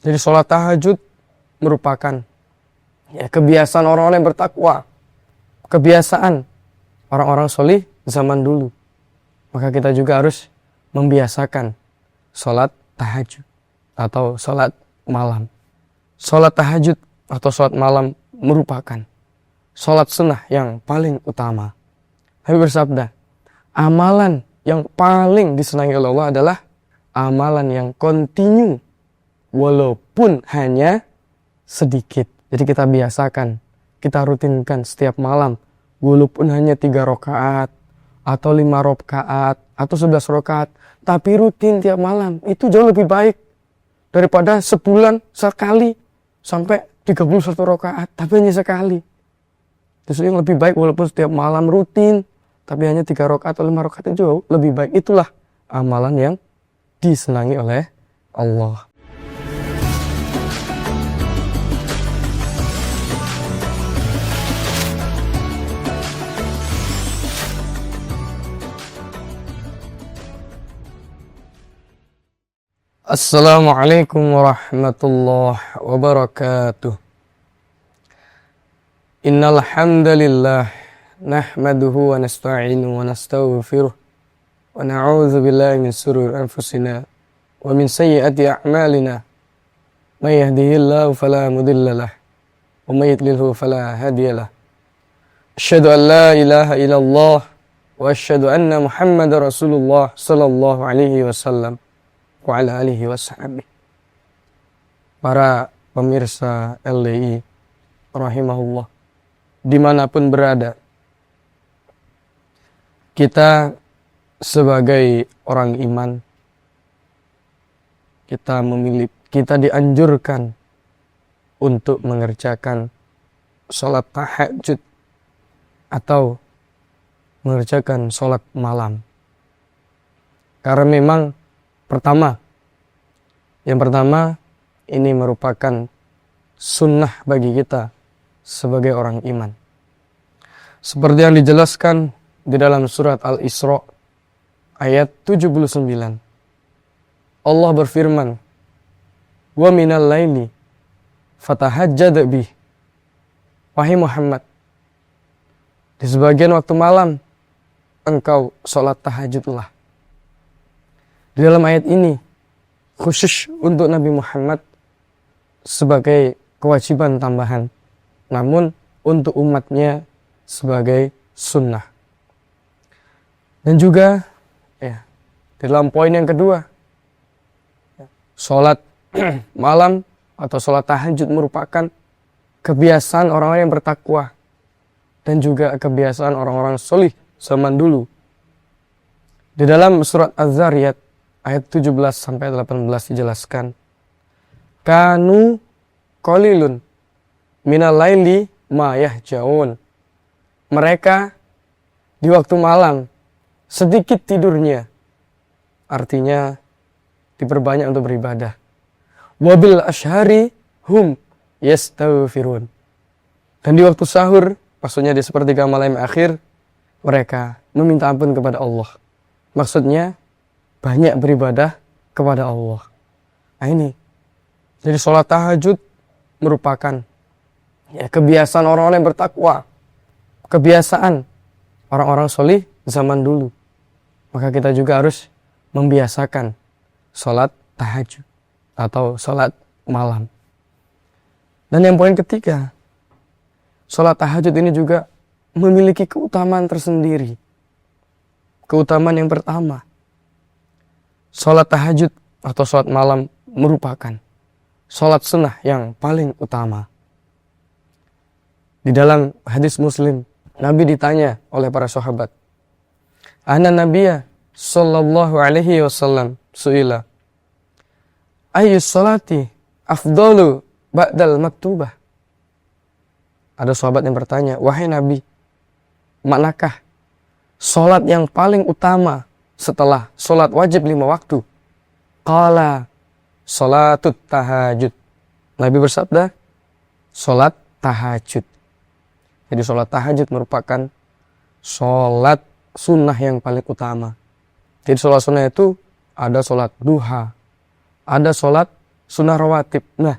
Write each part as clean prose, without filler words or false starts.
Jadi sholat tahajud merupakan kebiasaan orang-orang yang bertakwa, kebiasaan orang-orang solih zaman dulu. Maka kita juga harus membiasakan sholat tahajud atau sholat malam. Sholat tahajud atau sholat malam merupakan sholat sunnah yang paling utama. Nabi bersabda, amalan yang paling disenangi oleh Allah adalah amalan yang kontinu, walaupun hanya sedikit. Jadi kita biasakan, kita rutinkan setiap malam, walaupun hanya 3 rakaat, atau 5 rakaat, atau 11 rakaat, tapi rutin tiap malam, itu jauh lebih baik daripada sebulan sekali sampai 31 rakaat, tapi hanya sekali. Justru yang lebih baik walaupun setiap malam rutin, tapi hanya 3 rakaat atau 5 rakaat itu jauh lebih baik. Itulah amalan yang disenangi oleh Allah. Assalamualaikum warahmatullahi wabarakatuh. Innal hamdalillah nahmaduhu wa nasta'inuhu wa nastaghfiruh wa na'udzu billahi min shururi anfusina wa min sayyiati a'malina. May yahdihillahu fala mudilla lahu wa may yudlilhu fala hadiya lahu. Asyhadu an la ilaha illallah wa asyhadu anna Muhammadar Rasulullah sallallahu alaihi wasallam wa ala alihi washabihi. Para pemirsa LDI rahimahullah, dimanapun berada, kita sebagai orang iman, kita dianjurkan untuk mengerjakan sholat tahajud atau mengerjakan sholat malam. Karena memang yang pertama ini merupakan sunnah bagi kita sebagai orang iman. Seperti yang dijelaskan di dalam surat Al-Isra ayat 79. Allah berfirman, "Wa minal laili fatahajjad bih." Wahai Muhammad, di sebagian waktu malam engkau sholat tahajudlah. Di dalam ayat ini khusus untuk Nabi Muhammad sebagai kewajiban tambahan, namun untuk umatnya sebagai sunnah. Dan juga di dalam poin yang kedua, sholat malam atau sholat tahajud merupakan kebiasaan orang-orang yang bertakwa dan juga kebiasaan orang-orang solih zaman dulu. Di dalam surat Az-Zariyat ayat 17-18 dijelaskan, kanu qalilun minal laili ma yahjaun. Mereka di waktu malam sedikit tidurnya, artinya diperbanyak untuk beribadah. Wabil ashari hum yastaghfirun. Dan di waktu sahur, maksudnya di sepertiga malam akhir, mereka meminta ampun kepada Allah. Maksudnya banyak beribadah kepada Allah. Nah ini, jadi sholat tahajud merupakan kebiasaan orang-orang yang bertakwa, kebiasaan orang-orang solih zaman dulu. Maka kita juga harus membiasakan sholat tahajud atau sholat malam. Dan yang poin ketiga, sholat tahajud ini juga memiliki keutamaan tersendiri. Keutamaan yang pertama, sholat tahajud atau sholat malam merupakan sholat sunnah yang paling utama. Di dalam hadis Muslim, Nabi ditanya oleh para sahabat, "Ana Nabiyya sallallahu alaihi wasallam su'ila, ayyus sholati afdalu ba'dal maktubah?" Ada sahabat yang bertanya, "Wahai Nabi, manakah sholat yang paling utama setelah sholat wajib 5 waktu?" Qala sholatut tahajud. Nabi bersabda, sholat tahajud. Jadi sholat tahajud merupakan sholat sunnah yang paling utama. Jadi sholat sunnah itu ada sholat duha, ada sholat sunnah rawatib. Nah,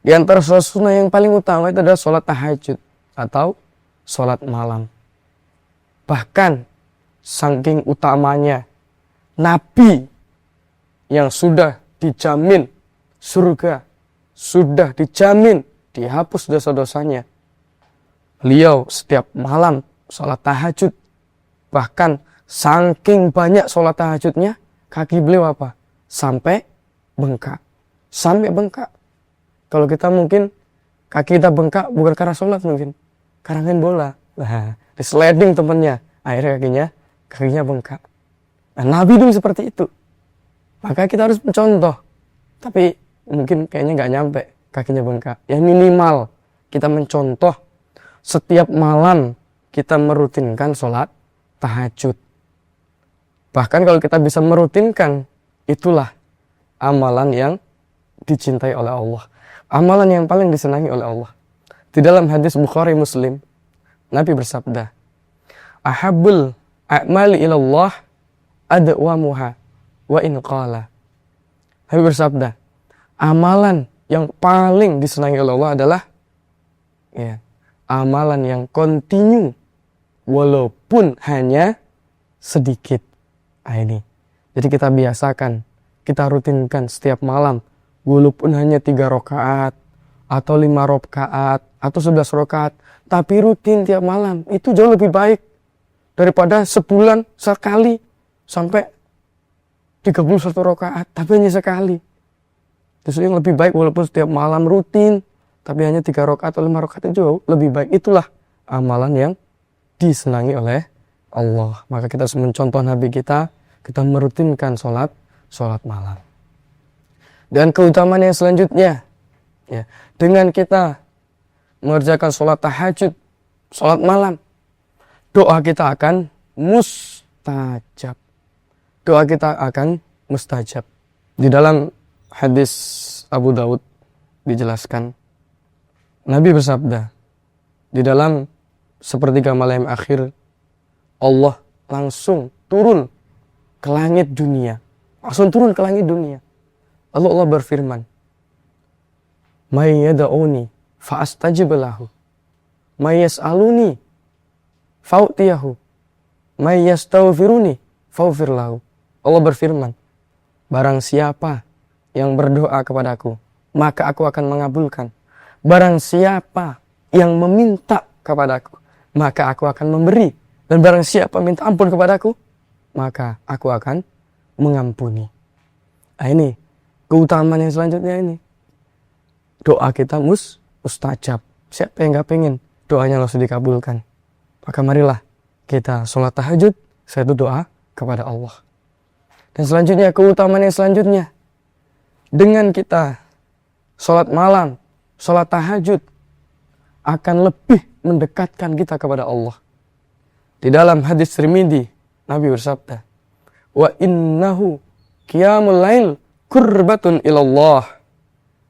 di antara sholat sunnah yang paling utama itu adalah sholat tahajud atau sholat malam. Bahkan saking utamanya, Nabi yang sudah dijamin surga, sudah dijamin dihapus dosa-dosanya, beliau setiap malam sholat tahajud. Bahkan saking banyak sholat tahajudnya, kaki beliau apa? Sampai bengkak. Sampai bengkak. Kalau kita mungkin kaki kita bengkak bukan karena sholat mungkin, karena main bola. Nah, di sliding temennya, akhirnya kakinya bengkak. Nah, Nabi dulu seperti itu. Maka kita harus mencontoh. Tapi mungkin kayaknya nggak nyampe kakinya bengkak. Ya minimal kita mencontoh setiap malam kita merutinkan sholat tahajud. Bahkan kalau kita bisa merutinkan, itulah amalan yang dicintai oleh Allah. Amalan yang paling disenangi oleh Allah. Di dalam hadis Bukhari Muslim, Nabi bersabda, "Ahabbul a'mali ilallah adwamuha wa in qala." Nabi bersabda, amalan yang paling disenangi oleh Allah adalah amalan yang kontinu walaupun hanya sedikit. Ini. Jadi kita biasakan, kita rutinkan setiap malam walaupun hanya 3 rakaat atau 5 rakaat atau 11 rakaat, tapi rutin tiap malam. Itu jauh lebih baik daripada sebulan sekali sampai 31 rakaat tapi hanya sekali. Justru yang lebih baik walaupun setiap malam rutin tapi hanya 3 rakaat atau 5 rakaat itu jauh lebih baik. Itulah amalan yang disenangi oleh Allah. Maka kita harus mencontoh Nabi kita merutinkan sholat malam. Dan keutamaan yang selanjutnya, dengan kita mengerjakan sholat tahajud, sholat malam, doa kita akan mustajab. Doa kita akan mustajab. Di dalam hadis Abu Daud dijelaskan, Nabi bersabda, di dalam sepertiga malam akhir, Allah langsung turun ke langit dunia. Langsung turun ke langit dunia. Lalu Allah berfirman, "May yad'uni fa'astajib lahu. May yas'aluni fa'utiyahu. May yastaghfiruni fa'ghfir lahu." Allah berfirman, barang siapa yang berdoa kepadaku, maka aku akan mengabulkan. Barang siapa yang meminta kepadaku, maka aku akan memberi. Dan barang siapa minta ampun kepadaku, maka aku akan mengampuni. Nah, ini keutamaan yang selanjutnya ini. Doa kita mustajab. Siapa yang gak pengen doanya langsung dikabulkan? Maka marilah kita sholat tahajud, saya itu doa kepada Allah. Dan selanjutnya, keutamaan yang selanjutnya, dengan kita sholat malam, sholat tahajud, akan lebih mendekatkan kita kepada Allah. Di dalam hadis Tirmidzi, Nabi bersabda, "Wa innahu qiyamul lail qurbatun ilallah."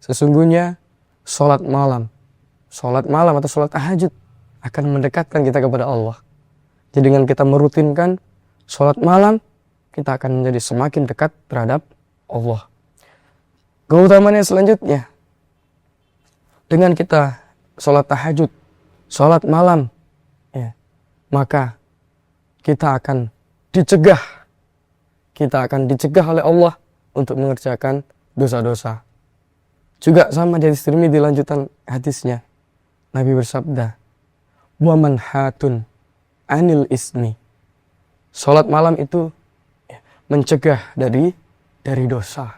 Sesungguhnya sholat malam atau sholat tahajud akan mendekatkan kita kepada Allah. Jadi dengan kita merutinkan sholat malam, kita akan menjadi semakin dekat terhadap Allah. Keutamaan yang selanjutnya, dengan kita sholat tahajud, sholat malam, maka kita akan dicegah oleh Allah untuk mengerjakan dosa-dosa. Juga sama dari Tirmidzi lanjutan hadisnya, Nabi bersabda, "Wa manhatun anil ismi." Sholat malam itu mencegah dari dosa.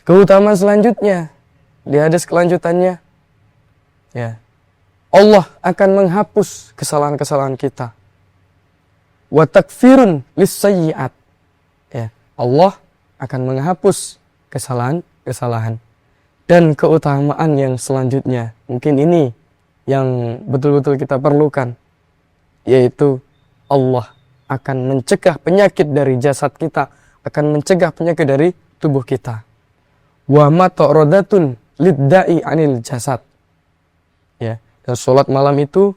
Keutamaan selanjutnya, di hadis kelanjutannya, Allah akan menghapus kesalahan-kesalahan kita. Wa takfirun lis-sayyi'at. Allah akan menghapus kesalahan-kesalahan. Dan keutamaan yang selanjutnya, mungkin ini yang betul-betul kita perlukan, yaitu Allah akan mencegah penyakit dari jasad kita, akan mencegah penyakit dari tubuh kita. Wa mata'rodatun lidda'i anil jasad. Dan sholat malam itu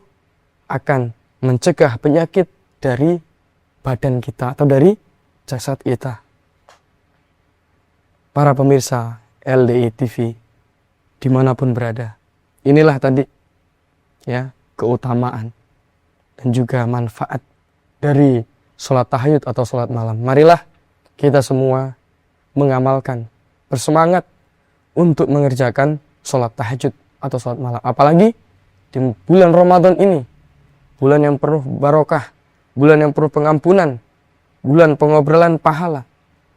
akan mencegah penyakit dari badan kita atau dari jasad kita. Para pemirsa LDI TV dimanapun berada. Inilah tadi ya keutamaan dan juga manfaat dari sholat tahajud atau sholat malam. Marilah kita semua mengamalkan, bersemangat untuk mengerjakan sholat tahajud atau sholat malam. Apalagi di bulan Ramadan ini, bulan yang penuh barokah, bulan yang penuh pengampunan, bulan pengobrolan pahala.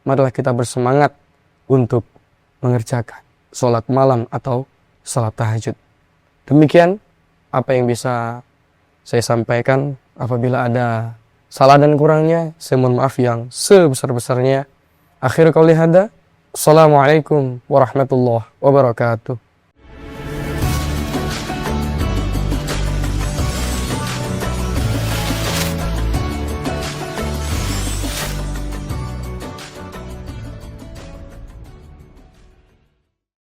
Marilah kita bersemangat untuk mengerjakan sholat malam atau sholat tahajud. Demikian apa yang bisa saya sampaikan. Apabila ada salah dan kurangnya, saya mohon maaf yang sebesar-besarnya. Akhir qauli hada, assalamualaikum warahmatullahi wabarakatuh.